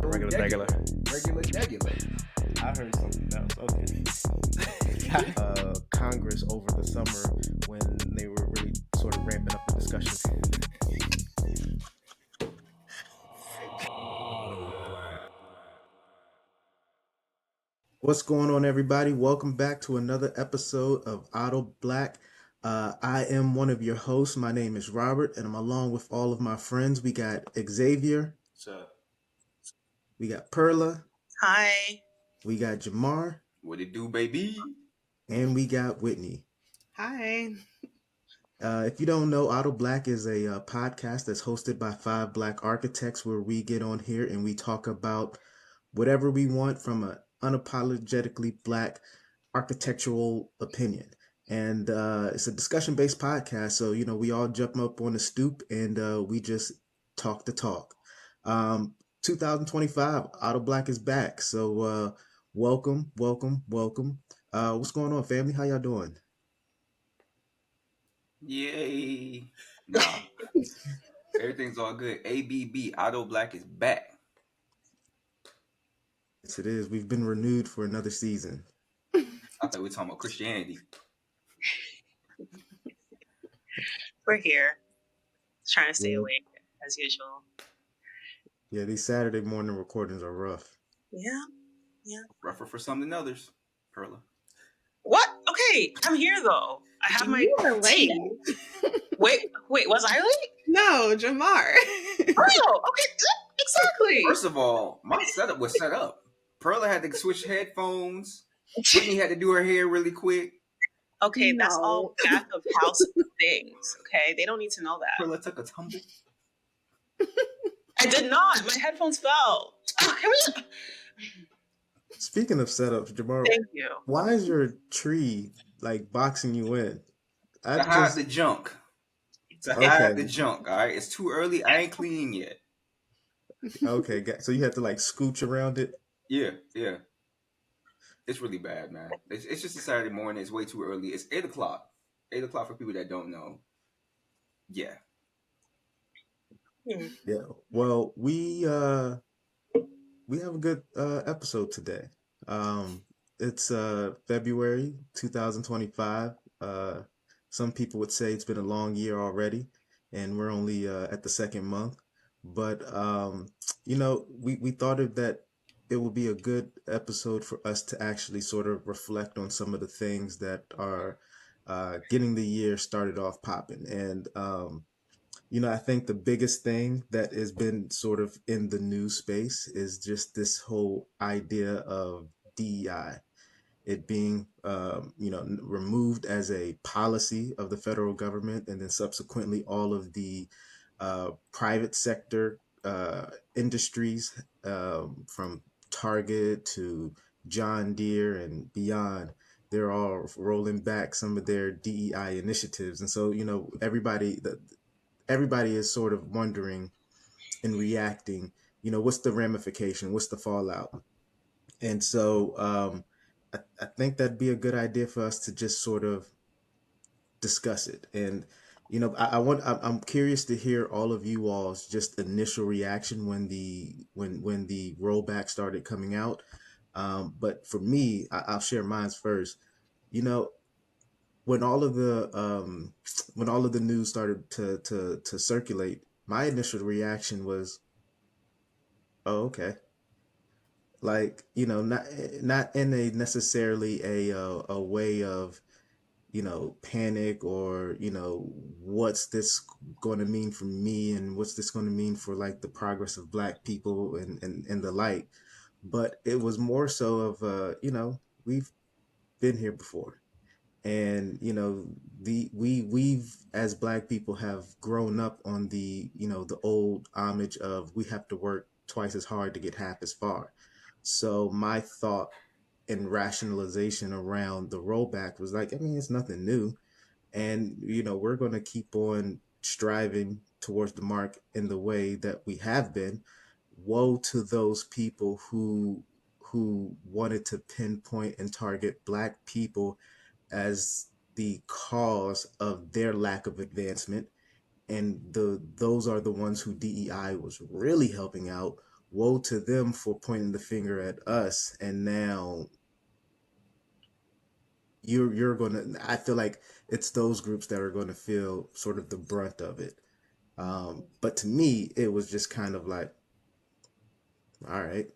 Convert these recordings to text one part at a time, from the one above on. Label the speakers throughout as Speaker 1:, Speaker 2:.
Speaker 1: Regular.
Speaker 2: Regular.
Speaker 1: I heard something else. Okay. Congress over the summer when they were really sort of ramping up the discussion. What's going on, everybody? Welcome back to another episode of AutoBlack. I am one of your hosts. My name is Robert, and I'm along with all of my friends. We got Xavier.
Speaker 2: What's up?
Speaker 1: We got Perla.
Speaker 3: Hi.
Speaker 1: We got Jamar.
Speaker 2: What it do, baby?
Speaker 1: And we got Whitney.
Speaker 3: Hi.
Speaker 1: If you don't know, AutoBlack is a podcast that's hosted by 5 Black architects where we get on here and we talk about whatever we want from an unapologetically Black architectural opinion. And it's a discussion-based podcast, so, we all jump up on the stoop and we just talk the talk. 2025, AutoBlack is back, so welcome. What's going on, family? How y'all doing?
Speaker 2: Yay. Nah. Everything's all good. ABB, AutoBlack is back.
Speaker 1: Yes, it is. We've been renewed for another season.
Speaker 2: I thought we were talking about Christianity.
Speaker 3: We're here. Trying to stay awake as usual.
Speaker 1: Yeah, these Saturday morning recordings are rough.
Speaker 3: Yeah.
Speaker 2: Rougher for some than others. Perla.
Speaker 3: What? Okay, I'm here though. I have my
Speaker 4: You were late.
Speaker 3: Wait, was I late?
Speaker 4: No, Jamar.
Speaker 3: Oh, okay, exactly.
Speaker 2: First of all, my setup was set up. Perla had to switch headphones. Whitney had to do her hair really quick.
Speaker 3: Okay, that's all back of house things. Okay, they don't need to know that.
Speaker 2: Perla took a tumble.
Speaker 3: I did not. My headphones fell.
Speaker 1: Speaking of setups, Jamar,
Speaker 3: Thank you.
Speaker 1: why is your tree like boxing you in?
Speaker 2: To hide the junk. To hide the junk, all right? It's too early. I ain't clean yet.
Speaker 1: Okay, so you have to like scooch around it?
Speaker 2: Yeah. It's really bad, man. It's just a Saturday morning. It's way too early. It's 8 o'clock. 8 o'clock for people that don't know. Yeah.
Speaker 1: Yeah. Well, we have a good episode today. It's February 2025. Some people would say it's been a long year already, and we're only at the second month. But we thought that it would be a good episode for us to actually sort of reflect on some of the things that are getting the year started off popping. And I think the biggest thing that has been sort of in the news space is just this whole idea of DEI, it being, removed as a policy of the federal government, and then subsequently all of the private sector industries, from Target to John Deere and beyond, they're all rolling back some of their DEI initiatives. And so, everybody is sort of wondering and reacting, what's the ramification? What's the fallout? And so I think that'd be a good idea for us to just sort of discuss it. And, I'm curious to hear all of you all's just initial reaction when the rollback started coming out. But for me, I'll share mine first. When all of the news started to circulate, my initial reaction was, "Oh, okay." Like, not in a necessarily a way of, panic or, what's this going to mean for me, and what's this going to mean for like the progress of Black people and the like. But it was more so of, we've been here before. And we've as Black people have grown up on the the old homage of we have to work twice as hard to get half as far. So my thought and rationalization around the rollback was like, I mean, it's nothing new, and we're going to keep on striving towards the mark in the way that we have been. Woe to those people who wanted to pinpoint and target Black people as the cause of their lack of advancement, and those are the ones who DEI was really helping out, woe to them for pointing the finger at us, and now you're gonna. I feel like it's those groups that are going to feel sort of the brunt of it. But to me, it was just kind of like, all right.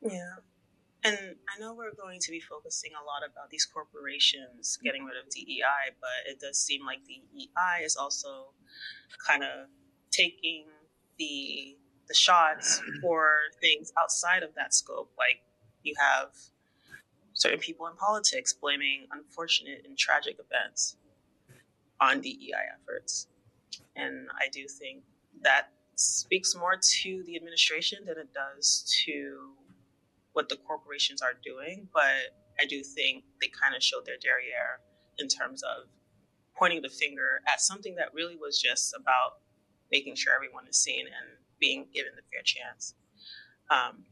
Speaker 3: Yeah. And I know we're going to be focusing a lot about these corporations getting rid of DEI, but it does seem like DEI is also kind of taking the shots for things outside of that scope. Like you have certain people in politics blaming unfortunate and tragic events on DEI efforts. And I do think that speaks more to the administration than it does to what the corporations are doing. But I do think they kind of showed their derriere in terms of pointing the finger at something that really was just about making sure everyone is seen and being given the fair chance. Um,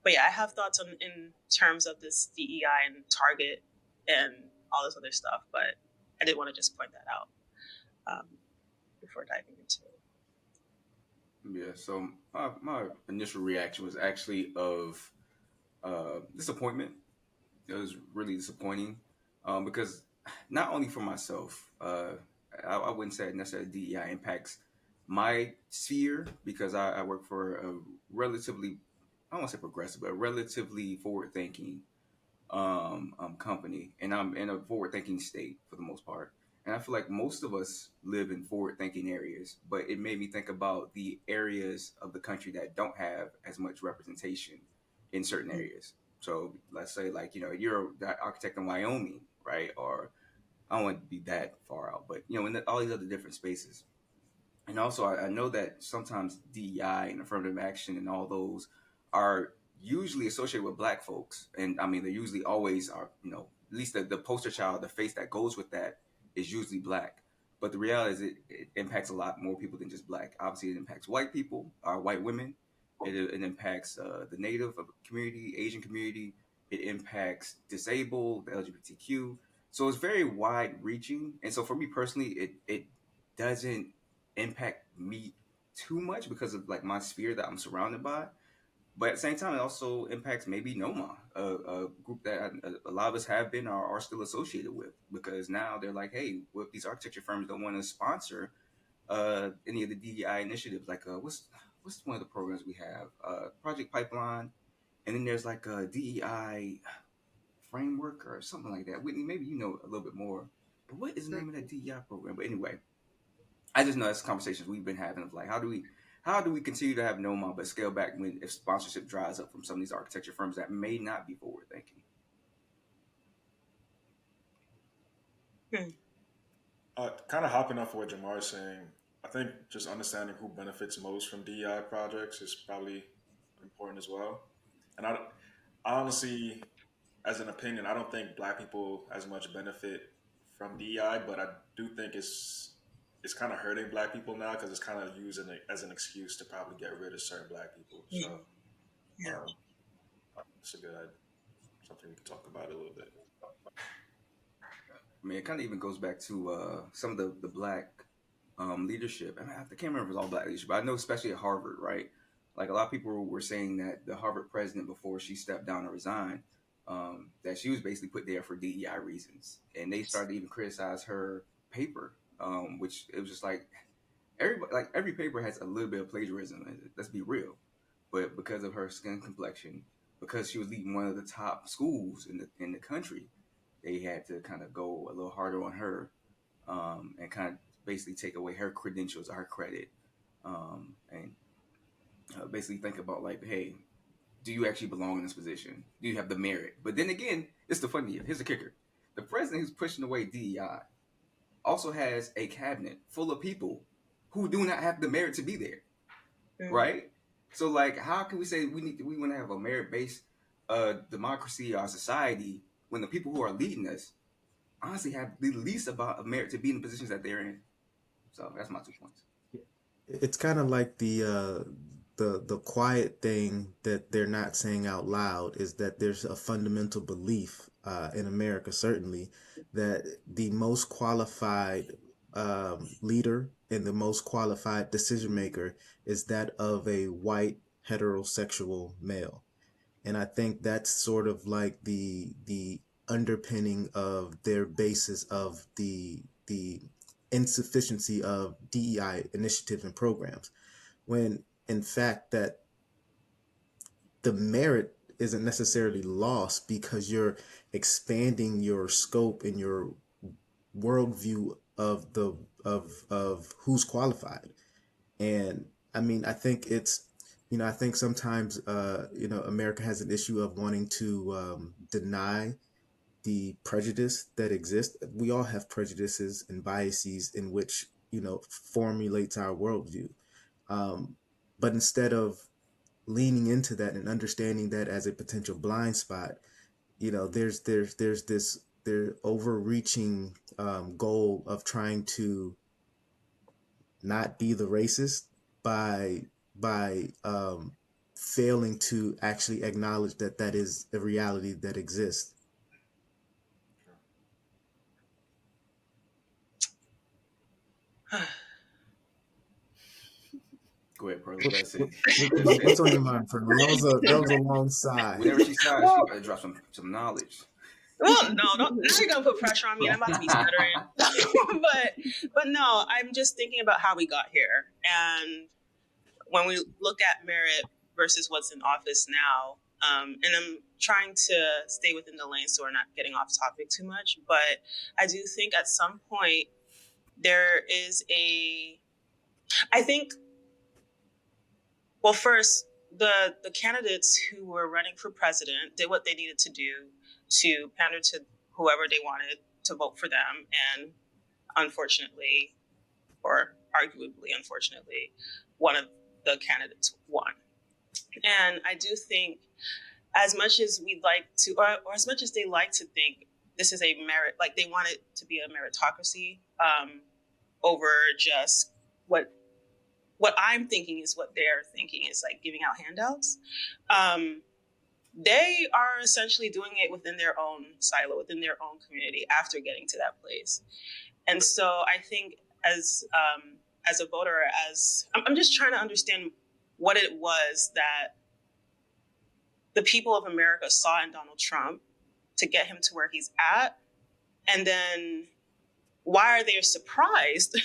Speaker 3: but yeah, I have thoughts on in terms of this DEI and Target and all this other stuff, but I did want to just point that out before diving into it.
Speaker 2: Yeah. So my initial reaction was actually of disappointment. It was really disappointing because not only for myself, I wouldn't say necessarily DEI impacts my sphere because I work for a relatively, I don't want to say progressive, but a relatively forward thinking company, and I'm in a forward thinking state for the most part. And I feel like most of us live in forward thinking areas, but it made me think about the areas of the country that don't have as much representation in certain areas. So let's say, like, you're that architect in Wyoming, right? Or I don't want to be that far out, but in all these other different spaces. And also, I know that sometimes DEI and affirmative action and all those are usually associated with Black folks, and I mean they usually always are. At least the poster child, the face that goes with that is usually Black. But the reality is, it impacts a lot more people than just Black. Obviously, it impacts white people, white women. It impacts the Native community, Asian community. It impacts disabled, the LGBTQ. So it's very wide reaching. And so for me personally, it doesn't impact me too much because of like my sphere that I'm surrounded by. But at the same time, it also impacts maybe Noma, a group that a lot of us have been or are still associated with, because now they're like, hey, what if these architecture firms don't want to sponsor any of the DEI initiatives? Like, what's one of the programs we have? Project Pipeline, and then there's like a DEI framework or something like that. Whitney, maybe you know a little bit more. But what is the name of that DEI program? But anyway, I just know that's conversations we've been having of like how do we continue to have NOMA but scale back when if sponsorship dries up from some of these architecture firms that may not be forward thinking.
Speaker 3: Hmm.
Speaker 4: Kind of hopping off of what Jamar is saying, I think just understanding who benefits most from DEI projects is probably important as well. And I honestly, as an opinion, I don't think Black people as much benefit from DEI, but I do think it's kind of hurting Black people now because it's kind of used as an excuse to probably get rid of certain Black people. So
Speaker 3: Hmm. Yeah.
Speaker 4: um, it's a good something we can talk about a little bit.
Speaker 2: I mean, it kind of even goes back to some of the black leadership. I mean, I can't remember if it was all black leadership, but I know especially at Harvard, right? Like a lot of people were saying that the Harvard president, before she stepped down or resigned, that she was basically put there for DEI reasons, and they started to even criticize her paper, which it was just like everybody, like every paper has a little bit of plagiarism. Let's be real, but because of her skin complexion, because she was leading one of the top schools in the country, they had to kind of go a little harder on her, and kind of basically take away her credentials, her credit, and basically think about like, hey, do you actually belong in this position? Do you have the merit? But then again, it's the funny. Here's the kicker: the president who's pushing away DEI also has a cabinet full of people who do not have the merit to be there,
Speaker 3: Hmm.
Speaker 2: right? So like, how can we say we want to have a merit based democracy or society when the people who are leading us honestly have the least about a merit to be in the positions that they're in? So that's my 2 points.
Speaker 1: It's kind of like the quiet thing that they're not saying out loud is that there's a fundamental belief in America, certainly, that the most qualified leader and the most qualified decision maker is that of a white heterosexual male. And I think that's sort of like the underpinning of their basis of the insufficiency of DEI initiatives and programs, when in fact that the merit isn't necessarily lost because you're expanding your scope and your worldview of the of who's qualified. And I mean, I think it's, I think sometimes, America has an issue of wanting to deny the prejudice that exists. We all have prejudices and biases in which, formulates our worldview. Um, but instead of leaning into that and understanding that as a potential blind spot, there's this their overreaching goal of trying to not be the racist by failing to actually acknowledge that that is a reality that exists.
Speaker 2: Go ahead, Pearl.
Speaker 1: What,
Speaker 2: That's
Speaker 1: what,
Speaker 2: it. That's it.
Speaker 1: what's on your mind, Fernando? That was a long sigh.
Speaker 2: Whenever she sighs, she
Speaker 3: Well,
Speaker 2: about to drop some knowledge.
Speaker 3: well, no, don't. Now you're gonna put pressure on me, and I'm about to be stuttering. but no, I'm just thinking about how we got here, and when we look at merit versus what's in office now, and I'm trying to stay within the lane so we're not getting off topic too much. But I do think at some point there is I think, well, first, the candidates who were running for president did what they needed to do to pander to whoever they wanted to vote for them, and unfortunately, or arguably unfortunately, one of the candidates won. And I do think, as much as we'd like to, or as much as they like to think this is a merit, like they want it to be a meritocracy, over just what I'm thinking is what they're thinking is like giving out handouts. Um, they are essentially doing it within their own silo, within their own community after getting to that place. And so I think as a voter, as I'm just trying to understand what it was that the people of America saw in Donald Trump to get him to where he's at, and then why are they surprised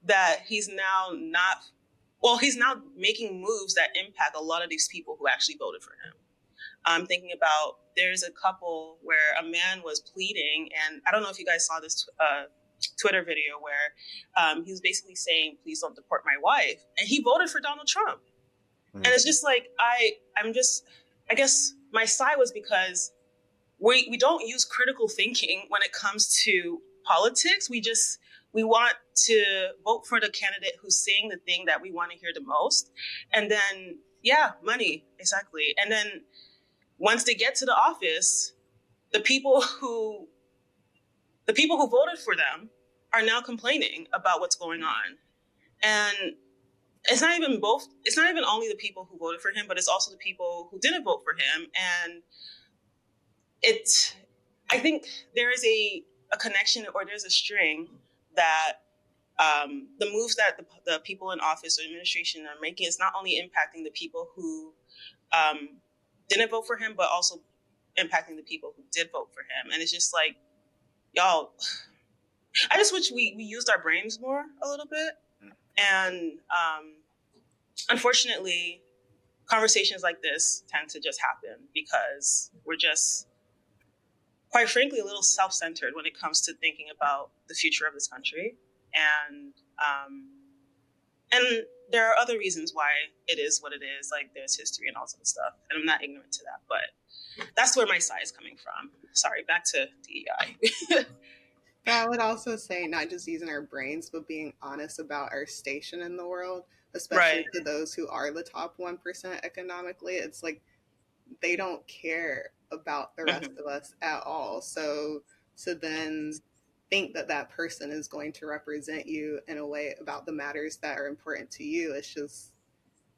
Speaker 3: that he's now not, well, he's now making moves that impact a lot of these people who actually voted for him. I'm thinking about, there's a couple where a man was pleading, and I don't know if you guys saw this Twitter video where he was basically saying, please don't deport my wife. And he voted for Donald Trump. And it's just like, I guess my sigh was because we don't use critical thinking when it comes to politics. We want to vote for the candidate who's saying the thing that we want to hear the most. And then, yeah, money, exactly. And then once they get to the office, the people who voted for them are now complaining about what's going on. And it's not even only the people who voted for him, but it's also the people who didn't vote for him. And I think there is a connection, or there's a string that the moves that the people in office or administration are making is not only impacting the people who didn't vote for him, but also impacting the people who did vote for him. And it's just like, y'all, I just wish we used our brains more a little bit. And unfortunately, conversations like this tend to just happen because we're just, quite frankly, a little self-centered when it comes to thinking about the future of this country. And there are other reasons why it is what it is, like there's history and all sorts of stuff. And I'm not ignorant to that, but that's where my side is coming from. Sorry, back to DEI.
Speaker 5: But I would also say not just using our brains, but being honest about our station in the world, especially
Speaker 3: Right.
Speaker 5: to those who are the top 1% economically. It's like they don't care about the rest of us at all. So to then think that that person is going to represent you in a way about the matters that are important to you, it's just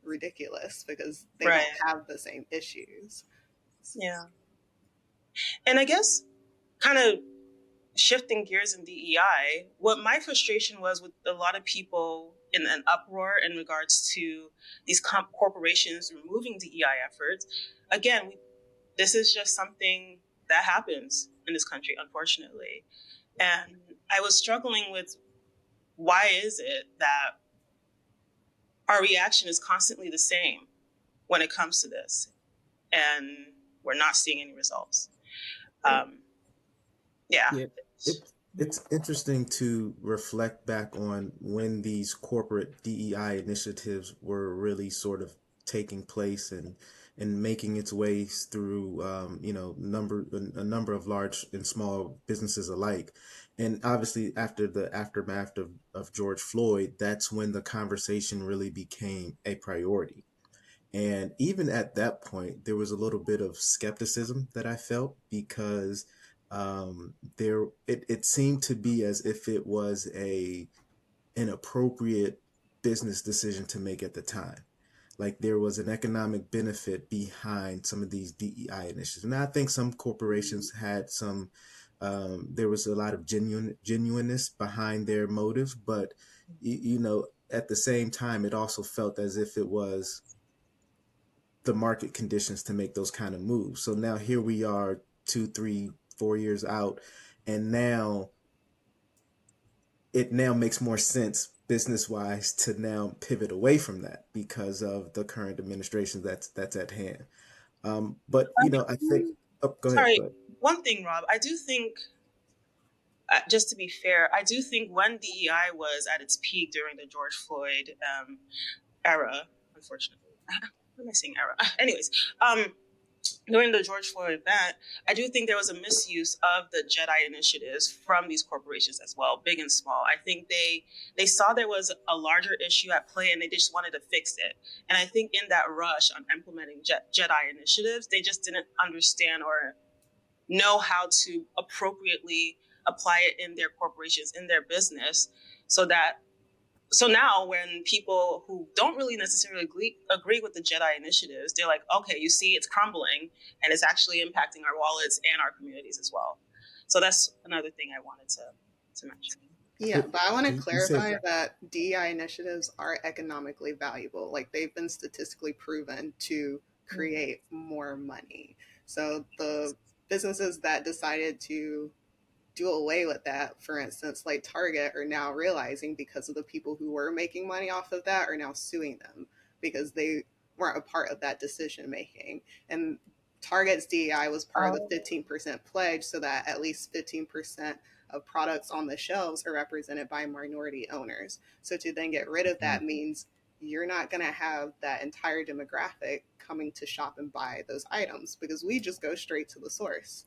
Speaker 5: ridiculous because they
Speaker 3: Right.
Speaker 5: don't have the same issues.
Speaker 3: Yeah. And I guess kind of shifting gears in DEI, what my frustration was with a lot of people in an uproar in regards to these corporations removing DEI efforts. Again, this is just something that happens in this country, unfortunately. And I was struggling with, why is it that our reaction is constantly the same when it comes to this, and we're not seeing any results? Um, yeah.
Speaker 1: Yeah, it's interesting to reflect back on when these corporate DEI initiatives were really sort of taking place and making its ways through a number of large and small businesses alike. And obviously after the aftermath of George Floyd, that's when the conversation really became a priority. And even at that point, there was a little bit of skepticism that I felt because it seemed to be as if it was a an appropriate business decision to make at the time. Like there was an economic benefit behind some of these DEI initiatives, and I think some corporations had some. There was a lot of genuineness behind their motives, but at the same time, it also felt as if it was the market conditions to make those kind of moves. So now here we are, 2, 3, 4 years out, and now it now makes more sense business wise to now pivot away from that because of the current administration that's at hand. But I think. Oh, go ahead.
Speaker 3: Sorry,
Speaker 1: Go ahead.
Speaker 3: one thing, Rob, I do think, just to be fair, I do think when DEI was at its peak during the George Floyd era, unfortunately, what am I saying era? Anyways, during the George Floyd event, I do think there was a misuse of the Jedi initiatives from these corporations as well, big and small. I think they saw there was a larger issue at play and they just wanted to fix it. And I think in that rush on implementing Jedi initiatives, they just didn't understand or know how to appropriately apply it in their corporations, in their business, so that so now when people who don't really necessarily agree with the Jedi initiatives, they're like, okay, you see, it's crumbling and it's actually impacting our wallets and our communities as well. So that's another thing I wanted to mention.
Speaker 5: Yeah, but I want to
Speaker 1: You said.
Speaker 5: clarify that DEI initiatives are economically valuable. Like they've been statistically proven to create more money. So the businesses that decided to do away with that, for instance, like Target, are now realizing because of the people who were making money off of that are now suing them because they weren't a part of that decision making. And Target's DEI was part of the 15% pledge so that at least 15% of products on the shelves are represented by minority owners. So to then get rid of
Speaker 1: Mm,
Speaker 5: that means you're not going to have that entire demographic coming to shop and buy those items because we just go straight to the source.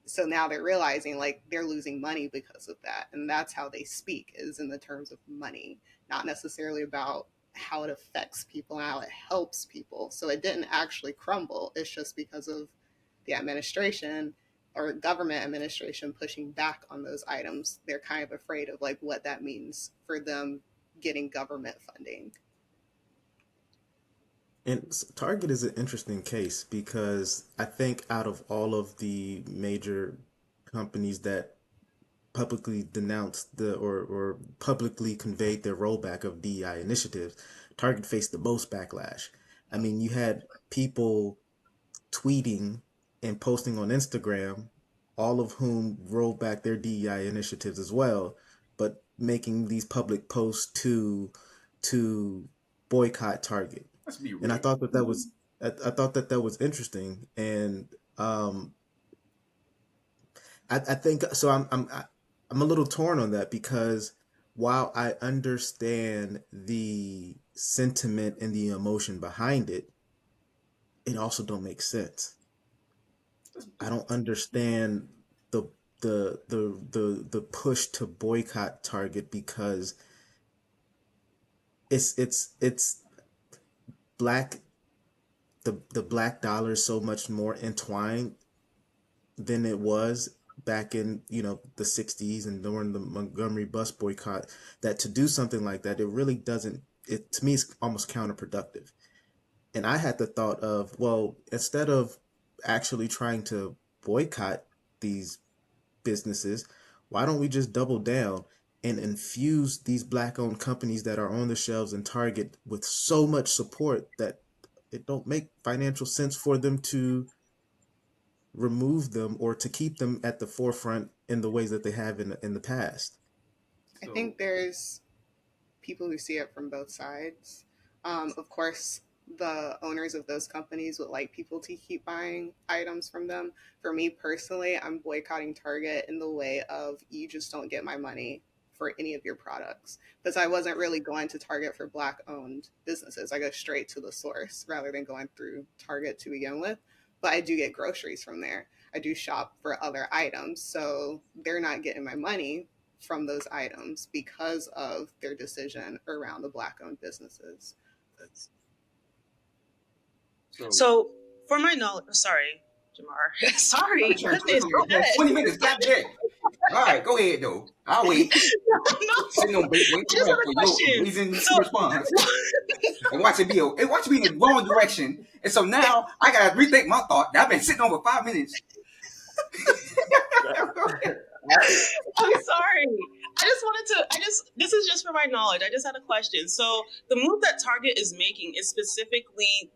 Speaker 5: So now they're realizing like they're losing money because of that, and that's how they speak, is in the terms of money, not necessarily about how it affects people and how it helps people. So it didn't actually crumble, it's just because of the administration or government administration pushing back on those items. They're kind of afraid of like what that means for them getting government funding.
Speaker 1: And Target is an interesting case because I think out of all of the major companies that publicly denounced or publicly conveyed their rollback of DEI initiatives, Target faced the most backlash. I mean, you had people tweeting and posting on Instagram, all of whom rolled back their DEI initiatives as well, but making these public posts to boycott Target.
Speaker 2: Let's be
Speaker 1: And I
Speaker 2: real.
Speaker 1: thought I thought that was interesting, and um, I think so. I'm a little torn on that because while I understand the sentiment and the emotion behind it, it also don't make sense. I don't understand the the push to boycott Target because it's black the black dollar is so much more entwined than it was back in the 60s and during the Montgomery bus boycott, that to do something like that, it really doesn't, it to me is almost counterproductive. And I had the thought of, well, instead of actually trying to boycott these businesses, why don't we just double down and infuse these black owned companies that are on the shelves in Target with so much support that it don't make financial sense for them to remove them or to keep them at the forefront in the ways that they have in the past.
Speaker 5: I
Speaker 2: So
Speaker 5: think there's people who see it from both sides. Of course, the owners of those companies would like people to keep buying items from them. For me personally, I'm boycotting Target in the way of you just don't get my money for any of your products. Because I wasn't really going to Target for black owned businesses. I go straight to the source rather than going through Target to begin with. But I do get groceries from there. I do shop for other items. So they're not getting my money from those items because of their decision around the black owned businesses.
Speaker 2: so
Speaker 3: So, for my knowledge, sorry, Jamar. Sorry,
Speaker 2: turn
Speaker 3: goodness, go
Speaker 2: man,
Speaker 3: ahead.
Speaker 2: 20 minutes, goddamn. All right, go ahead though. I'll wait.
Speaker 3: No,
Speaker 2: Sitting on waiting
Speaker 3: I just had
Speaker 2: for
Speaker 3: a
Speaker 2: your
Speaker 3: question.
Speaker 2: reason to
Speaker 3: So,
Speaker 2: respond. And watch it be in the wrong direction. And so now I gotta rethink my thought that I've been sitting on for 5 minutes.
Speaker 3: I'm sorry. This is just for my knowledge. I just had a question. So, the move that Target is making is specifically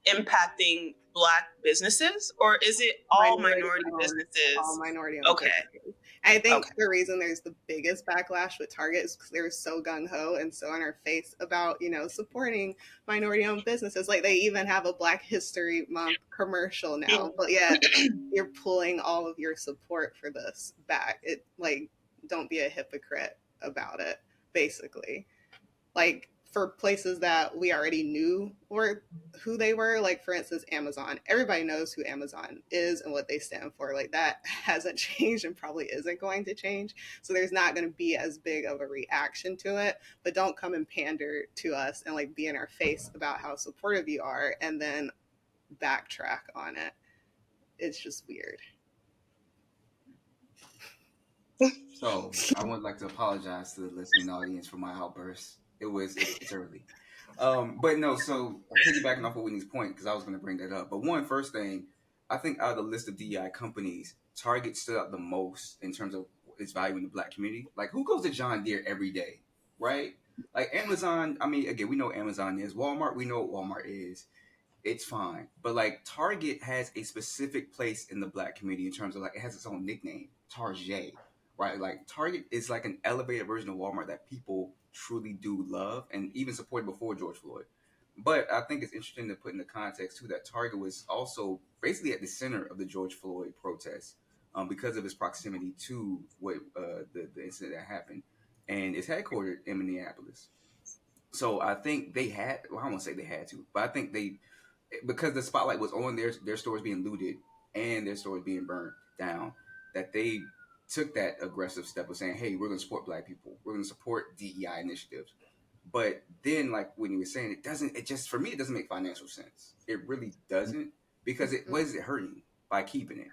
Speaker 3: impacting Black businesses, or is it all minority
Speaker 5: Owned, all
Speaker 3: businesses?
Speaker 5: minority owned
Speaker 3: Okay.
Speaker 5: businesses. I think
Speaker 3: Okay.
Speaker 5: the reason there's the biggest backlash with Target is because they're so gung ho and so in our face about, supporting minority owned businesses. Like they even have a Black History Month commercial now, but yet you're pulling all of your support for this back. It like, don't be a hypocrite about it, basically. Like for places that we already knew or who they were, like for instance Amazon, everybody knows who Amazon is and what they stand for. Like that hasn't changed and probably isn't going to change, so there's not going to be as big of a reaction to it. But don't come and pander to us and like be in our face about how supportive you are and then backtrack on it. It's just weird.
Speaker 2: So I would like to apologize to the listening audience for my outburst. It's early. But no, so piggybacking off of Whitney's point, because I was gonna bring that up. But first thing, I think out of the list of DEI companies, Target stood out the most in terms of its value in the black community. Like who goes to John Deere every day? Right? Like Amazon, I mean, again, we know what Amazon is. Walmart, we know what Walmart is. It's fine. But like Target has a specific place in the black community in terms of like it has its own nickname, Target, right? Like Target is like an elevated version of Walmart that people truly do love and even supported before George Floyd. But I think it's interesting to put in the context too that Target was also basically at the center of the George Floyd protests because of its proximity to what the incident that happened, and it's headquartered in Minneapolis. So I think they had. Well, I won't say they had to, but I think they because the spotlight was on their stores being looted and their stores being burned down, that they took that aggressive step of saying, "Hey, we're going to support Black people. We're going to support DEI initiatives." But then, like when you were saying, it doesn't. It just for me, it doesn't make financial sense. It really doesn't because what is it hurting by keeping it?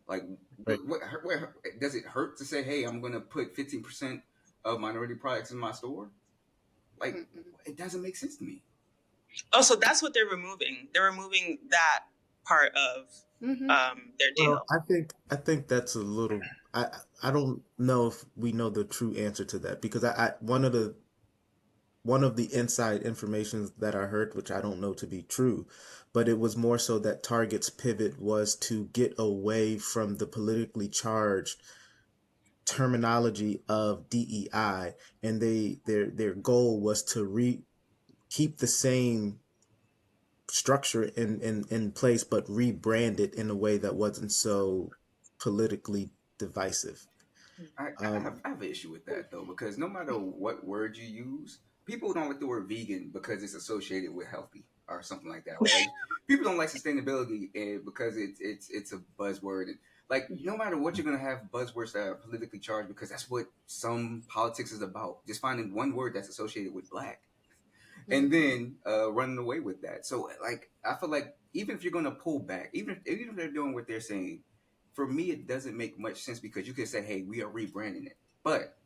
Speaker 2: Like,
Speaker 1: Right.
Speaker 2: where does it hurt to say, "Hey, I'm going to put 15% of minority products in my store"? Like,
Speaker 5: Mm-mm.
Speaker 2: it doesn't make sense to me.
Speaker 3: Oh, so that's what they're removing. They're removing that part of
Speaker 5: Mm-hmm.
Speaker 3: their
Speaker 1: Well,
Speaker 3: deal.
Speaker 1: I think that's a little. I don't know if we know the true answer to that because I one of the inside informations that I heard, which I don't know to be true, but it was more so that Target's pivot was to get away from the politically charged terminology of DEI, and their goal was to keep the same structure in place, but rebrand it in a way that wasn't so politically divisive. Um,
Speaker 2: I have an issue with that though because no matter what word you use, people don't like the word vegan because it's associated with healthy or something like that, right? Like people don't like sustainability because it's a buzzword. And, like no matter what, you're gonna have buzzwords that are politically charged because that's what some politics is about. Just finding one word that's associated with black and
Speaker 5: Mm-hmm.
Speaker 2: then running away with that. So like I feel like even if you're gonna pull back, even if they're doing what they're saying, for me it doesn't make much sense because you could say, hey, we are rebranding it. But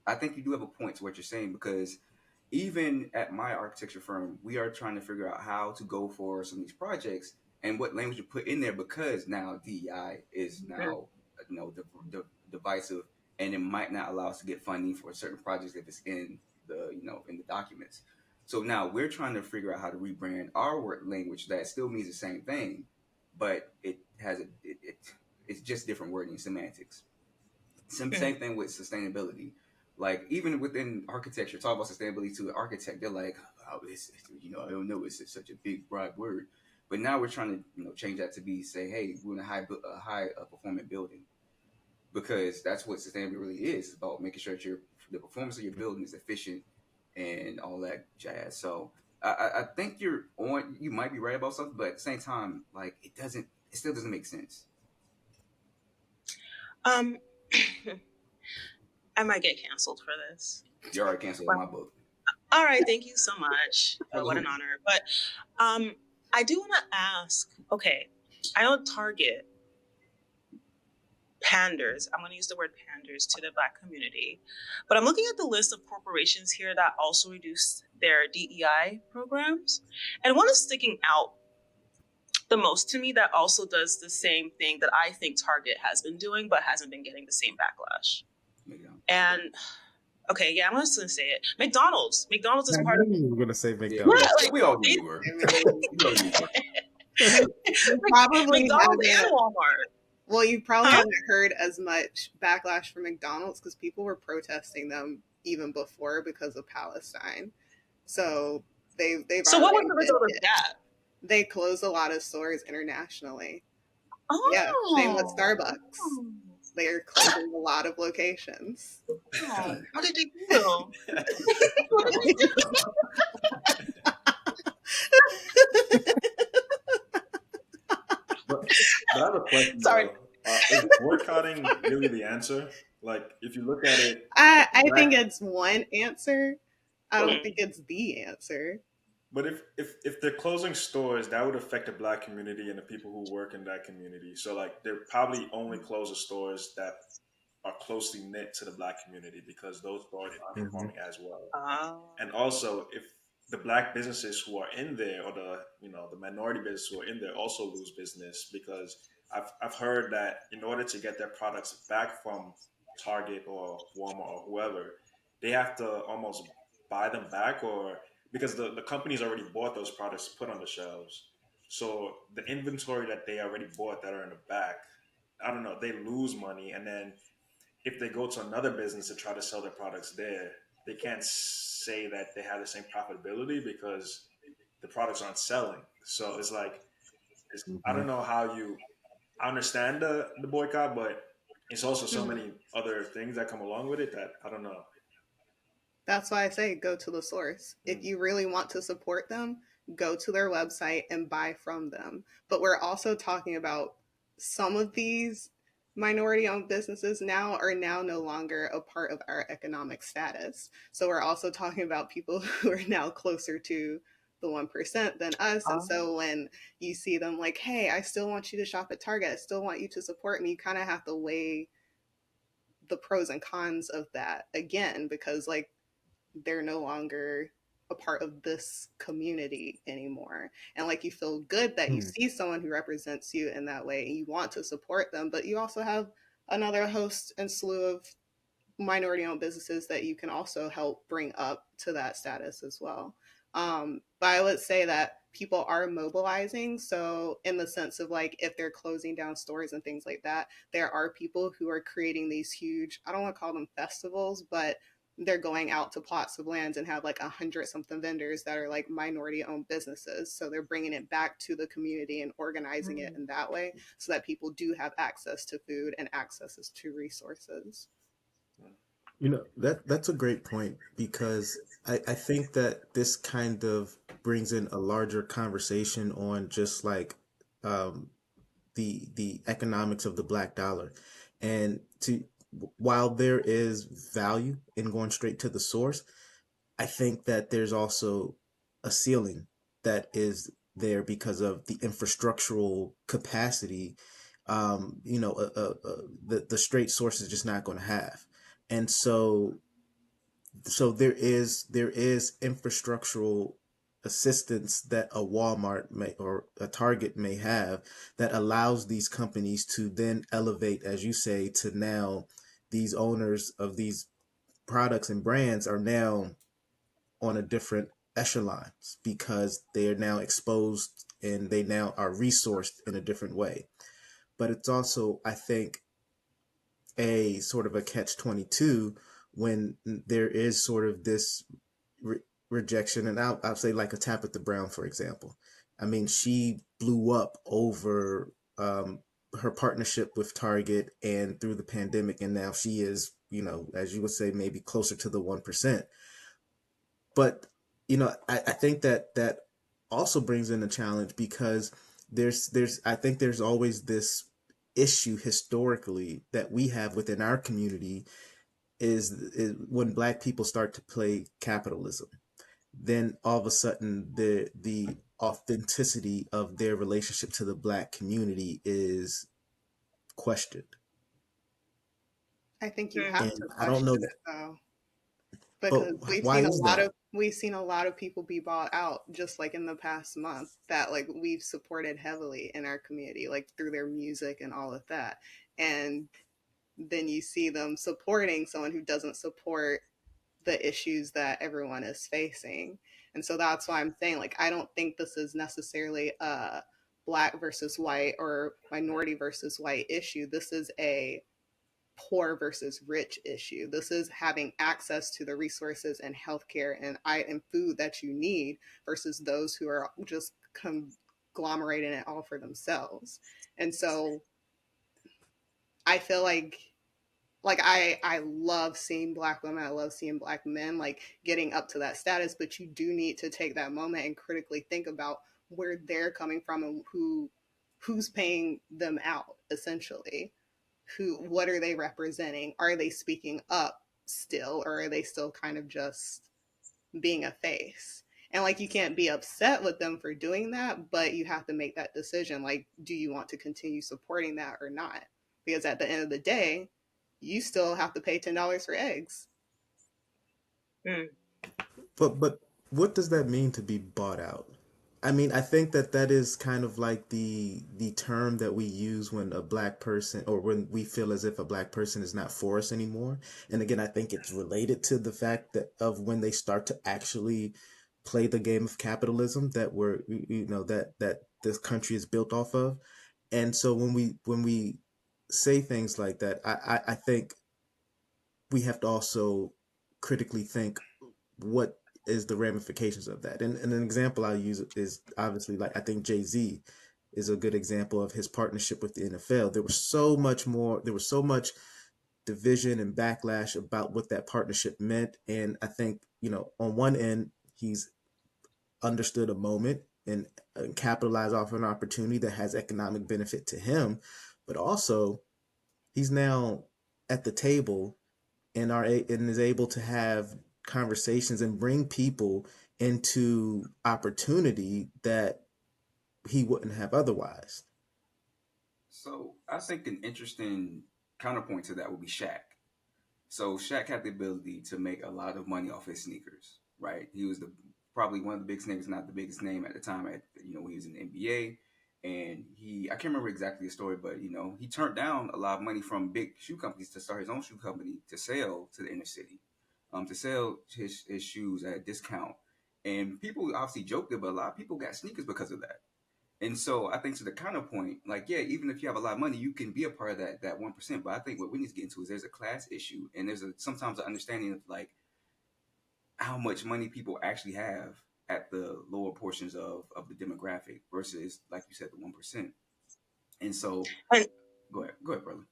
Speaker 2: I think you do have a point to what you're saying because even at my architecture firm, we are trying to figure out how to go for some of these projects and what language to put in there because now DEI is now divisive and it might not allow us to get funding for certain projects if it's in the in the documents. So now we're trying to figure out how to rebrand our word language that still means the same thing, but it has it's just different wording semantics. Same thing with sustainability. Like even within architecture, talk about sustainability to an architect, they're like, oh, I don't know, it's such a big broad word. But now we're trying to change that to be say, hey, we're in a high performing building, because that's what sustainability really is. It's about making sure that the performance of your building is efficient and all that jazz. So I think you might be right about something, but at the same time, like it still doesn't make sense.
Speaker 3: Um, I might get canceled for this.
Speaker 2: You already canceled my book.
Speaker 3: All right, thank you so much. What an
Speaker 2: Absolutely.
Speaker 3: honor. But I do want to ask. Okay, I know Target panders. I'm going to use the word panders to the Black community, but I'm looking at the list of corporations here that also reduce their DEI programs, and one is sticking out the most to me that also does the same thing that I think Target has been doing, but hasn't been getting the same backlash.
Speaker 2: Yeah.
Speaker 3: And okay, yeah, I'm just gonna say it. McDonald's. McDonald's is part of.
Speaker 1: You were gonna say
Speaker 2: Yeah,
Speaker 1: McDonald's.
Speaker 3: Like,
Speaker 2: we all knew you were.
Speaker 5: I mean,
Speaker 2: We all knew you were.
Speaker 5: you probably
Speaker 3: McDonald's and
Speaker 5: haven't.
Speaker 3: Walmart.
Speaker 5: Well, you probably
Speaker 3: Huh?
Speaker 5: haven't heard as much backlash from McDonald's because people were protesting them even before because of Palestine. So they've
Speaker 3: So what was
Speaker 5: already
Speaker 3: the
Speaker 5: been
Speaker 3: result of
Speaker 5: hit.
Speaker 3: that?
Speaker 5: They closed a lot of stores internationally. Yeah, same with
Speaker 3: Oh.
Speaker 5: Starbucks. They are closing a lot of locations.
Speaker 3: Oh. How did they feel?
Speaker 4: But I have a question
Speaker 3: Sorry.
Speaker 4: though. Is boycotting really the answer? Like, if you look at it,
Speaker 5: I
Speaker 4: black.
Speaker 5: think it's one answer. I don't
Speaker 3: Mhm.
Speaker 5: think it's the answer.
Speaker 4: But if they're closing stores, that would affect the black community and the people who work in that community. So like, they're probably only close the stores that are closely knit to the black community because those stores aren't
Speaker 1: Hmm.
Speaker 4: performing as well.
Speaker 3: Oh.
Speaker 4: And also, if the black businesses who are in there, or the minority businesses who are in there, also lose business, because I've heard that in order to get their products back from Target or Walmart or whoever, they have to almost buy them back, or because the companies already bought those products to put on the shelves. So the inventory that they already bought that are in the back, I don't know, they lose money. And then if they go to another business to try to sell their products there, they can't say that they have the same profitability because the products aren't selling. So it's like, I
Speaker 1: Hmm.
Speaker 4: don't know how you. I understand the boycott, but it's also so
Speaker 3: Mhm.
Speaker 4: many other things that come along with it that I don't know.
Speaker 5: That's why I say go to the source. If
Speaker 4: Mm.
Speaker 5: you really want to support them, go to their website and buy from them. But we're also talking about some of these minority owned businesses now are now no longer a part of our economic status. So we're also talking about people who are now closer to the 1% than us. And
Speaker 3: Oh.
Speaker 5: so when you see them like, hey, I still want you to shop at Target, I still want you to support me, you kind of have to weigh the pros and cons of that again, because like they're no longer a part of this community anymore. And like you feel good that you
Speaker 1: Hmm.
Speaker 5: see someone who represents you in that way and you want to support them, but you also have another host and slew of minority owned businesses that you can also help bring up to that status as well. But I would say that people are mobilizing. So, in the sense of like, if they're closing down stores and things like that, there are people who are creating these huge, I don't want to call them festivals, but they're going out to plots of land and have like 100 something vendors that are like minority owned businesses. So they're bringing it back to the community and organizing it in that way so that people do have access to food and access to resources.
Speaker 1: That's a great point because I think that this kind of brings in a larger conversation on just like um, the economics of the black dollar, and to while there is value in going straight to the source, I think that there's also a ceiling that is there because of the infrastructural capacity. The straight source is just not going to have, and so there is infrastructural assistance that a Walmart may or a Target may have that allows these companies to then elevate, as you say, to now these owners of these products and brands are now on a different echelons because they are now exposed and they now are resourced in a different way. But it's also, I think, a sort of a catch 22 when there is sort of this re- rejection. And I'll say, like a Tabitha Brown, for example. I mean, she blew up over her partnership with Target and through the pandemic. And now she is, as you would say, maybe closer to the 1%. But, I think that also brings in a challenge because I think there's always this issue historically that we have within our community is when black people start to play capitalism, then all of a sudden the authenticity of their relationship to the black community is questioned.
Speaker 5: I think you have
Speaker 3: Mm.
Speaker 5: to
Speaker 1: And I don't
Speaker 5: question
Speaker 1: know,
Speaker 5: it though,
Speaker 1: but
Speaker 5: because
Speaker 1: why is that?
Speaker 5: we've seen a lot of people be bought out just like in the past month that like we've supported heavily in our community, like through their music and all of that. And then you see them supporting someone who doesn't support the issues that everyone is facing. And so that's why I'm saying, like, I don't think this is necessarily a black versus white or minority versus white issue. This is a poor versus rich issue. This is having access to the resources and healthcare and food that you need versus those who are just conglomerating it all for themselves. And so I feel like I love seeing black women, I love seeing black men like getting up to that status, but you do need to take that moment and critically think about where they're coming from and who's paying them out essentially. Who what are they representing? Are they speaking up still, or are they still kind of just being a face? And like you can't be upset with them for doing that, but you have to make that decision. Like, do you want to continue supporting that or not? Because at the end of the day, you still have to pay $10 for eggs.
Speaker 3: Mm.
Speaker 1: But what does that mean to be bought out? I mean, I think that is kind of like the term that we use when a black person, or when we feel as if a black person is not for us anymore. And again, I think it's related to the fact that of when they start to actually play the game of capitalism that we're that this country is built off of. And so when we say things like that, I think we have to also critically think what is the ramifications of that. And an example I use is obviously, like, I think Jay-Z is a good example of his partnership with the NFL. There was so much division and backlash about what that partnership meant. And I think, on one end, he's understood a moment and capitalized off an opportunity that has economic benefit to him, but also he's now at the table and is able to have conversations and bring people into opportunity that he wouldn't have otherwise.
Speaker 2: So I think an interesting counterpoint to that would be Shaq. So Shaq had the ability to make a lot of money off his sneakers, right? He was the probably one of the biggest names, not the biggest name at the time. At when he was in the NBA, and I can't remember exactly the story, but he turned down a lot of money from big shoe companies to start his own shoe company to sell to the inner city, to sell his shoes at a discount. And people obviously joked it, but a lot of people got sneakers because of that. And so I think to the counterpoint, like, yeah, even if you have a lot of money, you can be a part of that 1%. But I think what we need to get into is there's a class issue, and there's sometimes an understanding of like how much money people actually have at the lower portions of the demographic versus, like you said, the 1%. And so
Speaker 3: And
Speaker 2: go ahead, brother.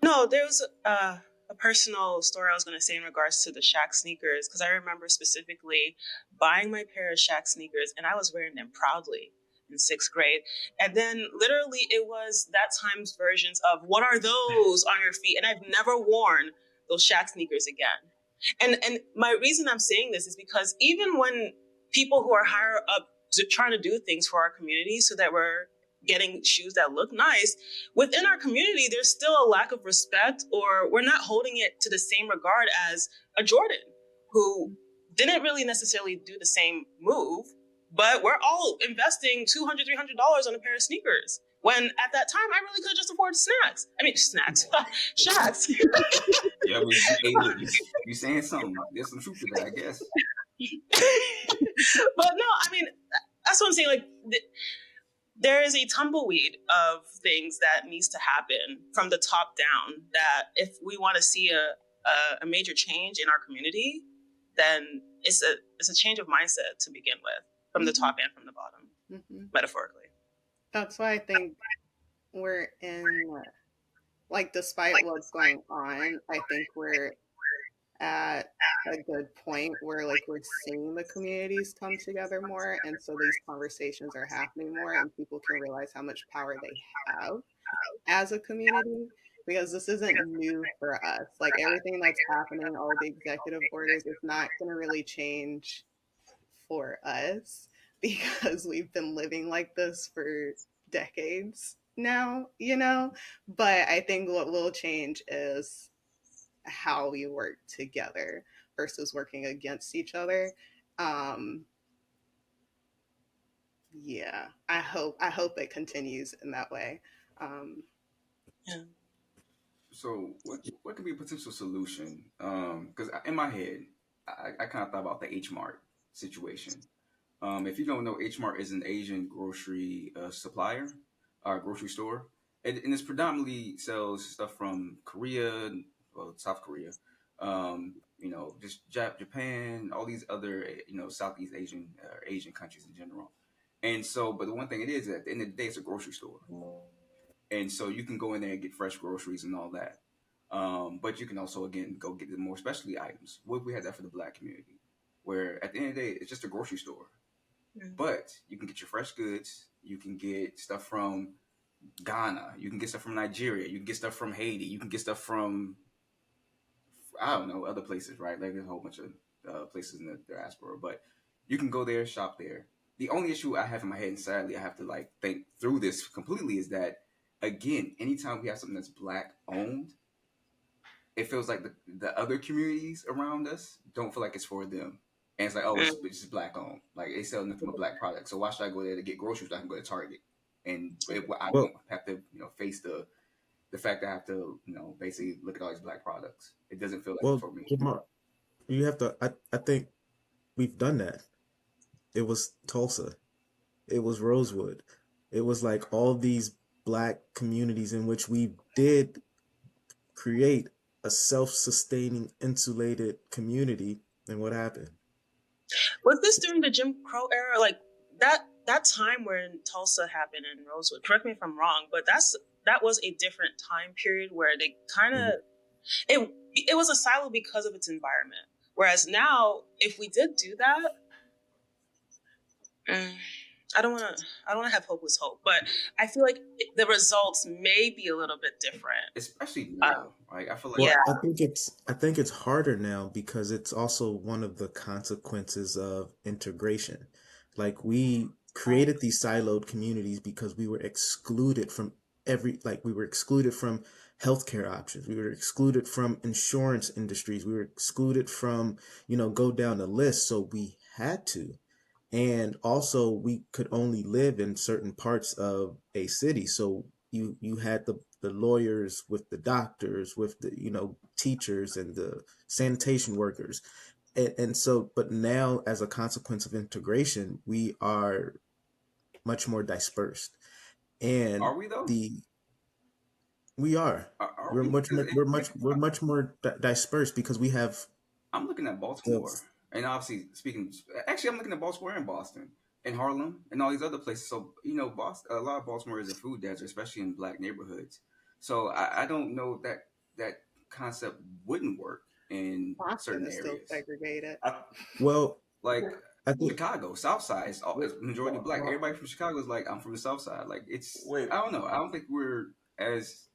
Speaker 3: no, there was a personal story I was going to say in regards to the Shaq sneakers, because I remember specifically buying my pair of Shaq sneakers and I was wearing them proudly in sixth grade. And then literally it was that time's versions of what are those on your feet? And I've never worn those Shaq sneakers again. And my reason I'm saying this is because even when people who are higher up trying to do things for our community so that we're getting shoes that look nice, within our community, there's still a lack of respect, or we're not holding it to the same regard as a Jordan, who didn't really necessarily do the same move, but we're all investing $200, $300 on a pair of sneakers When at that time, I really could just afford snacks. I mean, snacks, shacks.
Speaker 2: Yeah, but hey, look, you saying something? There's some truth to that, I guess.
Speaker 3: But no, I mean, that's what I'm saying. Like, there is a tumbleweed of things that needs to happen from the top down. That if we want to see a major change in our community, then it's a change of mindset to begin with, from the top and from the bottom, metaphorically.
Speaker 5: That's why I think we're in, like, despite what's going on, I think we're at a good point where, like, we're seeing the communities come together more, and so these conversations are happening more, and people can realize how much power they have as a community, because this isn't new for us. Like, everything that's happening, all the executive orders, it's not going to really change for us because we've been living like this for decades now, you know? But I think what will change is how we work together versus working against each other. Um, yeah, I hope it continues in that way. Um,
Speaker 3: Yeah.
Speaker 2: So what could be a potential solution? Because in my head, I kind of thought about the H Mart situation. If you don't know, H Mart is an Asian grocery supplier, grocery store, and it's predominantly sells stuff from Korea, well, South Korea, just Japan, all these other Southeast Asian Asian countries in general. And so, but the one thing it is, at the end of the day, it's a grocery store, and so you can go in there and get fresh groceries and all that. But you can also again go get the more specialty items. What if we had that for the Black community, where at the end of the day, it's just a grocery store, but you can get your fresh goods. You can get stuff from Ghana. You can get stuff from Nigeria. You can get stuff from Haiti. You can get stuff from, I don't know, other places, right? Like there's a whole bunch of places in the diaspora, but you can go there, shop there. The only issue I have in my head, and sadly I have to like think through this completely, is that again, anytime we have something that's Black owned, it feels like the other communities around us don't feel like it's for them. And it's like, oh, it's just Black owned. Like they sell nothing but Black products. So why should I go there to get groceries? I can go to Target, and I
Speaker 1: Well,
Speaker 2: won't have to, face the fact that I have to, basically look at all these Black products. It doesn't feel like it
Speaker 1: well,
Speaker 2: for me.
Speaker 1: Jamar, you have to. I think we've done that. It was Tulsa. It was Rosewood. It was like all these Black communities in which we did create a self-sustaining, insulated community. And what happened?
Speaker 3: Was this during the Jim Crow era? Like that time when Tulsa happened in Rosewood. Correct me if I'm wrong, but that was a different time period where they kind of it was a silo because of its environment. Whereas now, if we did do that, I don't want to have hopeless hope, but I feel like the results may be a little bit different.
Speaker 2: Especially now, right? I feel like
Speaker 1: Well,
Speaker 3: Yeah.
Speaker 1: I think it's harder now because it's also one of the consequences of integration. Like we created these siloed communities because we were excluded from we were excluded from healthcare options. We were excluded from insurance industries. We were excluded from, go down the list. So we had to. And also we could only live in certain parts of a city. So you had the lawyers with the doctors with the teachers and the sanitation workers, and so but now as a consequence of integration we are much more dispersed, and
Speaker 2: are we though?
Speaker 1: the we are
Speaker 2: Are
Speaker 1: we're
Speaker 2: we?
Speaker 1: much
Speaker 2: Because
Speaker 1: much we're much more dispersed because we have
Speaker 2: I'm looking at
Speaker 1: the
Speaker 2: Baltimore, and obviously speaking, actually, I'm looking at Baltimore and Boston, and Harlem, and all these other places. So Boston, a lot of Baltimore is a food desert, especially in Black neighborhoods. So I don't know if that concept wouldn't work in
Speaker 5: Boston
Speaker 2: certain
Speaker 5: is still
Speaker 2: areas,
Speaker 5: segregated.
Speaker 4: I,
Speaker 1: well
Speaker 2: like
Speaker 1: I think
Speaker 2: Chicago, South Side is majority Black. Everybody from Chicago is like, I'm from the South Side. Like
Speaker 4: wait,
Speaker 2: I don't know. I don't think we're as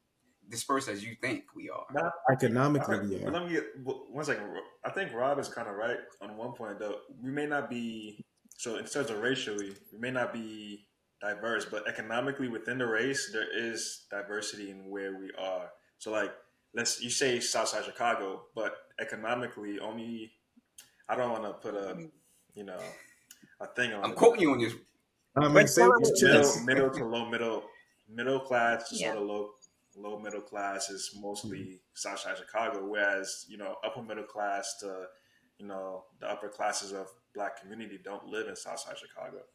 Speaker 2: dispersed as you think we are.
Speaker 4: not.
Speaker 1: economically we
Speaker 4: But
Speaker 1: are.
Speaker 4: let me get 1 second. I think Rob is kind of right on one point though. We may not be, so in terms of racially, we may not be diverse, but economically within the race, there is diversity in where we are. So like, you say Southside Chicago, but economically only. I don't want to put you know, a thing on
Speaker 2: I'm
Speaker 4: it,
Speaker 2: quoting
Speaker 4: but
Speaker 2: you on this.
Speaker 1: I
Speaker 3: We're
Speaker 1: mean, say
Speaker 3: still
Speaker 1: what
Speaker 3: in
Speaker 1: you
Speaker 3: the
Speaker 4: middle
Speaker 1: said.
Speaker 3: East.
Speaker 4: middle to low middle middle class to
Speaker 3: Yeah.
Speaker 4: sort of low middle class is
Speaker 1: Mhm.
Speaker 4: mostly Southside Chicago, whereas upper middle class to the upper classes of Black community don't live in Southside Chicago,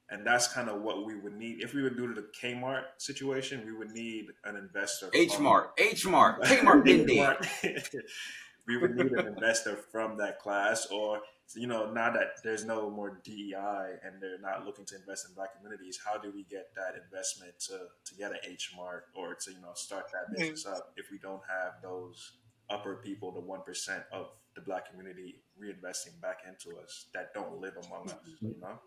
Speaker 4: and that's kind of what we would need if we would do the Kmart situation. We would need an investor
Speaker 2: H
Speaker 4: from
Speaker 2: Mart, H Mart, Kmart been dead.
Speaker 4: Kmart. We would need an investor from that class, or now that there's no more DEI and they're not looking to invest in Black communities, how do we get that investment to get an H Mart or to start that
Speaker 3: Mhm.
Speaker 4: business up if we don't have those upper people, the 1% of the Black community reinvesting back into us that don't live among us,
Speaker 3: Mhm.
Speaker 4: you know?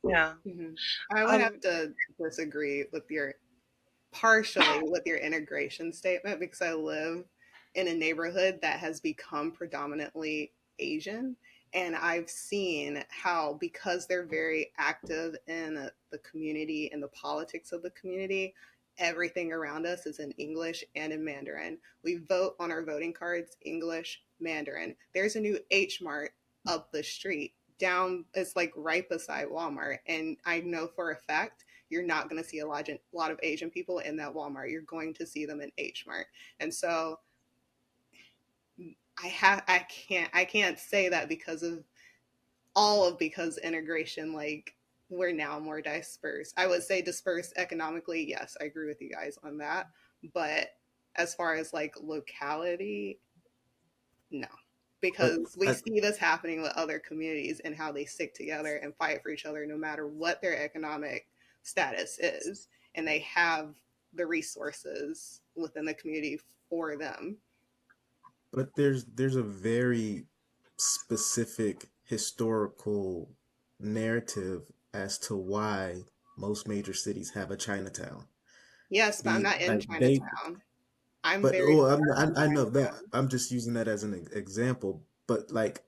Speaker 3: Yeah.
Speaker 5: Mhm. I would have
Speaker 3: Um.
Speaker 5: to disagree with your partially with your integration statement because I live in a neighborhood that has become predominantly Asian. And I've seen how, because they're very active in the community and the politics of the community, everything around us is in English and in Mandarin. We vote on our voting cards, English, Mandarin. There's a new H Mart up the street. Down, it's like right beside Walmart. And I know for a fact you're not going to see a lot of Asian people in that Walmart. You're going to see them in H Mart. And so I can't say that because of because integration, like, we're now more dispersed. I would say dispersed economically, yes, I agree with you guys on that. But as far as like locality, no.
Speaker 1: But
Speaker 5: Because we see this happening with other communities and how they stick together and fight for each other no matter what their economic status is. And they have the resources within the community for them.
Speaker 1: there's a very specific historical narrative as to why most major cities have a Chinatown.
Speaker 5: Yes, but I'm
Speaker 1: The
Speaker 5: not in
Speaker 1: like they
Speaker 5: Chinatown. I'm
Speaker 1: But
Speaker 5: very
Speaker 1: oh,
Speaker 5: far from
Speaker 1: I know that.
Speaker 5: Chinatown.
Speaker 1: I'm just using that as an example. But like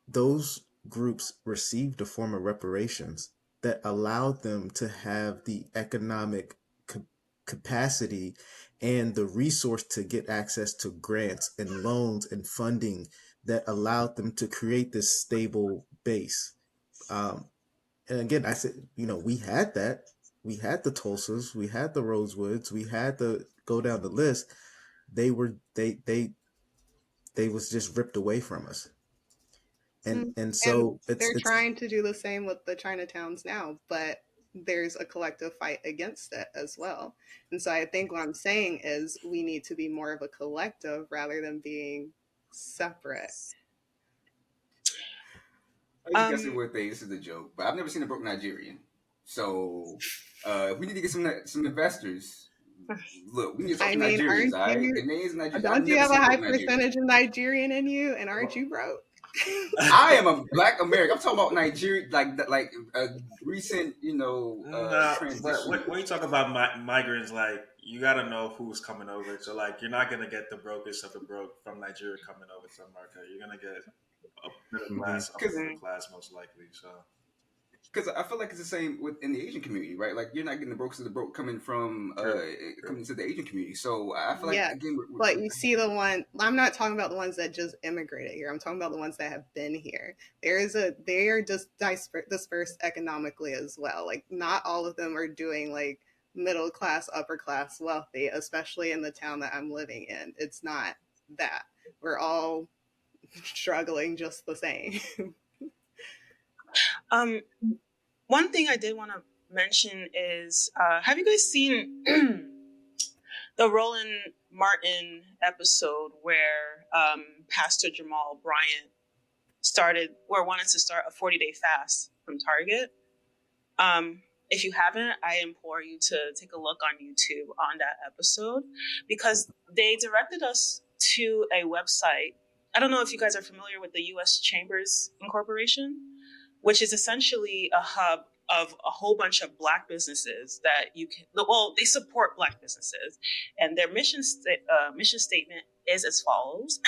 Speaker 1: those groups received a form of reparations that allowed them to have the economic ca- capacity and the resource to get access to grants and loans and funding that allowed them to create this stable base. Um, and again, I said, we had that. We had the Tulsas, we had the Rosewoods, we had the go down the list. They was just ripped away from us,
Speaker 5: Mm.
Speaker 1: and
Speaker 5: And
Speaker 1: so it's
Speaker 5: they're
Speaker 1: it's
Speaker 5: trying to do the same with the Chinatowns now, but there's a collective fight against it as well. And so I think what I'm saying is we need to be more of a collective rather than being separate.
Speaker 2: I was guessing
Speaker 3: Um.
Speaker 2: what they. This is a joke, but I've never seen a broke Nigerian. So if we need to get some investors, look, we need to talk
Speaker 5: I
Speaker 2: to
Speaker 5: mean,
Speaker 2: Nigerians,
Speaker 5: aren't
Speaker 2: all right?
Speaker 5: you?
Speaker 2: Ghanaians and Nigerians. I've
Speaker 5: Don't you
Speaker 2: never
Speaker 5: have a
Speaker 2: seen a
Speaker 5: high
Speaker 2: broke Nigerian.
Speaker 5: percentage of Nigerian in you, and aren't you broke?
Speaker 2: I am a Black American. I'm talking about Nigeria, like a recent,
Speaker 4: No, but
Speaker 2: transition.
Speaker 4: when you talk about migrants, like you got to know who's coming over. So like you're not gonna get the brokest of the broke from Nigeria coming over to America. You're gonna get a middle
Speaker 1: mhm.
Speaker 4: class, upper
Speaker 2: Because
Speaker 4: middle
Speaker 3: Mhm.
Speaker 4: class, most likely. So
Speaker 2: because I feel like it's the same within the Asian community, right? Like you're not getting the brokest of the broke coming from
Speaker 4: true, true.
Speaker 2: coming into the Asian community. So I feel like
Speaker 5: Yes,
Speaker 2: again,
Speaker 5: but you see the one. I'm not talking about the ones that just immigrated here. I'm talking about the ones that have been here. They are just dispersed economically as well. Like not all of them are doing like middle class, upper class, wealthy. Especially in the town that I'm living in, it's not that. We're all struggling just the same.
Speaker 3: Um. One thing I did want to mention is, have you guys seen the Roland Martin episode where Pastor Jamal Bryant wanted to start a 40-day fast from Target? Um, if you haven't, I implore you to take a look on YouTube on that episode because they directed us to a website. I don't know if you guys are familiar with the U.S. Chambers Incorporation, which is essentially a hub of a whole bunch of Black businesses that you can. Well, they support Black businesses, and their mission statement is as follows: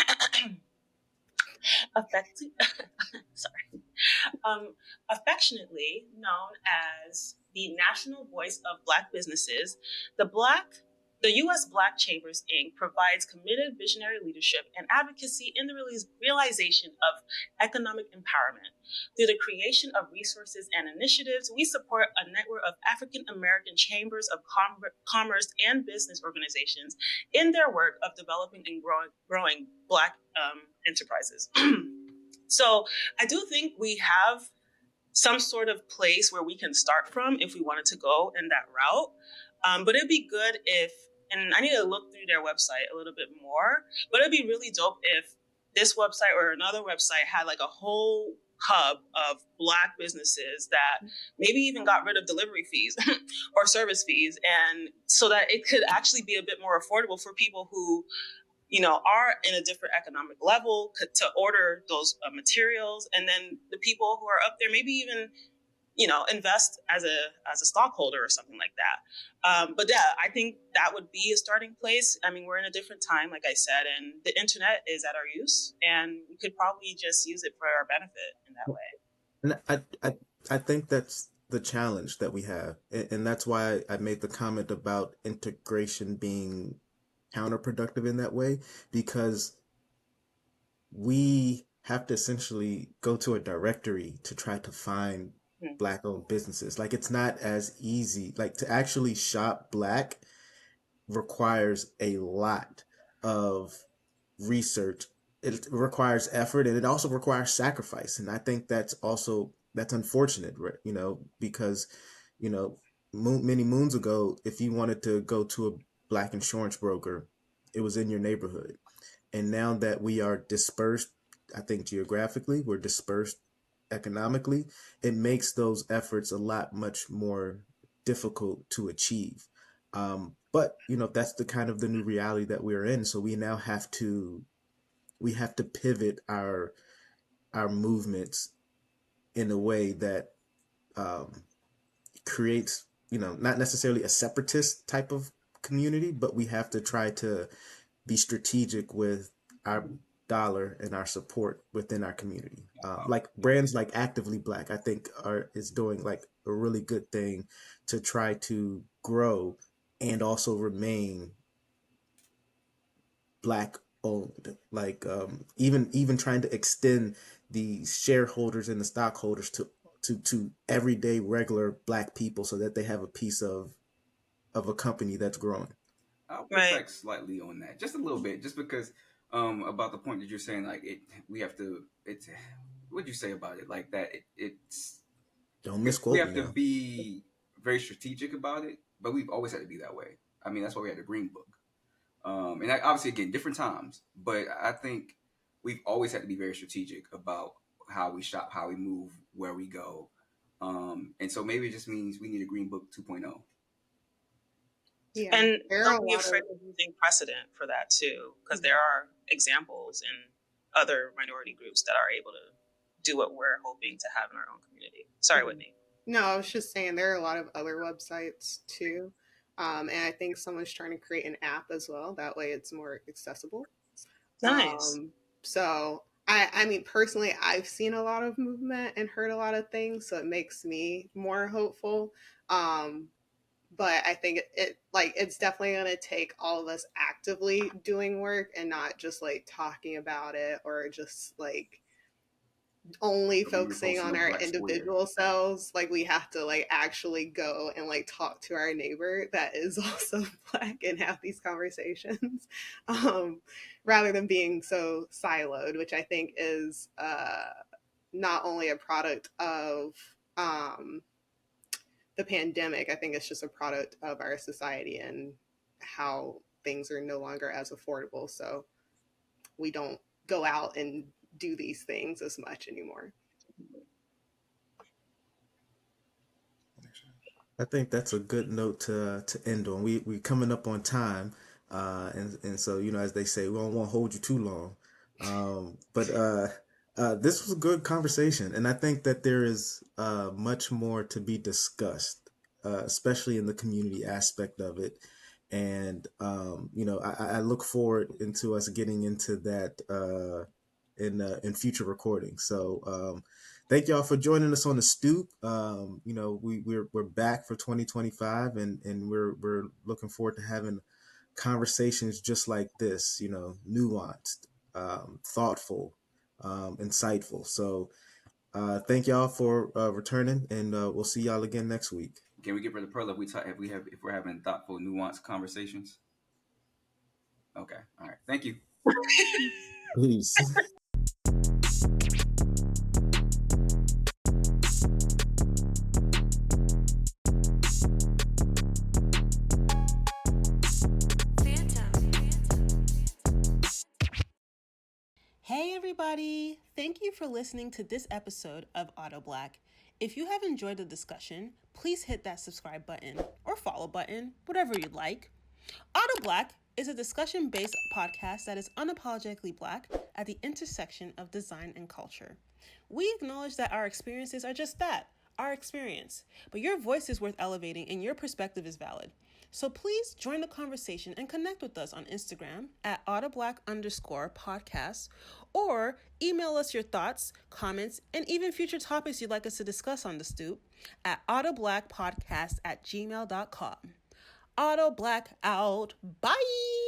Speaker 3: effective. Sorry, affectionately known as the national voice of Black businesses, the Black The U.S. Black Chambers, Inc. provides committed visionary leadership and advocacy in the realization of economic empowerment. Through the creation of resources and initiatives, we support a network of African American chambers of commerce and business organizations in their work of developing and growing Black enterprises. So I do think we have some sort of place where we can start from if we wanted to go in that route. But it'd be good if, and I need to look through their website a little bit more, but it'd be really dope if this website or another website had like a whole hub of Black businesses that maybe even got rid of delivery fees or service fees, and so that it could actually be a bit more affordable for people who are in a different economic level to order those materials, and then the people who are up there maybe even invest as a stockholder or something like that. But yeah, I think that would be a starting place. I mean, we're in a different time, like I said, and the internet is at our use, and we could probably just use it for our benefit in that way.
Speaker 1: And I think that's the challenge that we have, and that's why I made the comment about integration being counterproductive in that way, because we have to essentially go to a directory to try to find Black owned businesses. Like, it's not as easy. Like, to actually shop Black requires a lot of research. It requires effort, and it also requires sacrifice. And I think that's unfortunate, right? Because many moons ago, if you wanted to go to a Black insurance broker, it was in your neighborhood. And now that we are dispersed, I think geographically, we're dispersed economically, it makes those efforts a lot much more difficult to achieve. But that's the kind of the new reality that we're in. So we have to pivot our movements in a way that um, creates, not necessarily a separatist type of community, but we have to try to be strategic with our dollar and our support within our community. Like brands like Actively Black, I think is doing like a really good thing to try to grow and also remain Black owned. Like even trying to extend the shareholders and the stockholders to everyday regular Black people, so that they have a piece of a company that's growing.
Speaker 2: I'll push back slightly on that, just a little bit, just because about the point that you're saying, like we have to. It's what'd you say about it? Like that, it's
Speaker 1: Don't
Speaker 2: we
Speaker 1: misquote me
Speaker 2: have to
Speaker 1: now.
Speaker 2: be very strategic about it, but we've always had to be that way. I mean, that's why we had the Green Book, and obviously again different times, but I think we've always had to be very strategic about how we shop, how we move, where we go, and so maybe it just means we need a Green Book 2.0.
Speaker 5: Yeah,
Speaker 3: And
Speaker 5: there are a
Speaker 3: don't be
Speaker 5: lot
Speaker 3: afraid
Speaker 5: of
Speaker 3: of using precedent for that too, because there are examples in other minority groups that are able to do what we're hoping to have in our own community. Sorry, Whitney.
Speaker 5: No, I was just saying there are a lot of other websites too. And I think someone's trying to create an app as well. That way it's more accessible.
Speaker 3: Nice.
Speaker 5: So I mean, personally, I've seen a lot of movement and heard a lot of things. So it makes me more hopeful. Um, but I think it's definitely going to take all of us actively doing work and not just like talking about it or just like only
Speaker 2: So we
Speaker 5: focusing
Speaker 2: reposting
Speaker 5: on
Speaker 2: those
Speaker 5: our
Speaker 2: Black Square.
Speaker 5: individual selves. Like we have to like actually go and like talk to our neighbor that is also Black and have these conversations, um, rather than being so siloed, which I think is not only a product of um, the pandemic. I think it's just a product of our society and how things are no longer as affordable. So we don't go out and do these things as much anymore.
Speaker 1: I think that's a good note to end on. We coming up on time, and so as they say, we don't want to hold you too long. But this was a good conversation, and I think that there is much more to be discussed, especially in the community aspect of it. And I look forward into us getting into that in future recordings. So. Thank y'all for joining us on the stoop. We're back for 2025, and we're looking forward to having conversations just like this, nuanced, thoughtful, insightful. So thank y'all for returning, and we'll see y'all again next week.
Speaker 2: Can we get rid of Pearl if we're having thoughtful, nuanced conversations? Okay. All right. Thank you.
Speaker 1: Peace.
Speaker 6: Hey everybody! Thank you for listening to this episode of AutoBlack. If you have enjoyed the discussion, please hit that subscribe button or follow button, whatever you'd like. AutoBlack is a discussion-based podcast that is unapologetically Black at the intersection of design and culture. We acknowledge that our experiences are just that, our experience, but your voice is worth elevating and your perspective is valid. So please join the conversation and connect with us on Instagram at AutoBlack_podcast, or email us your thoughts, comments, and even future topics you'd like us to discuss on the stoop at AutoBlackPodcast@gmail.com. AutoBlack out. Bye!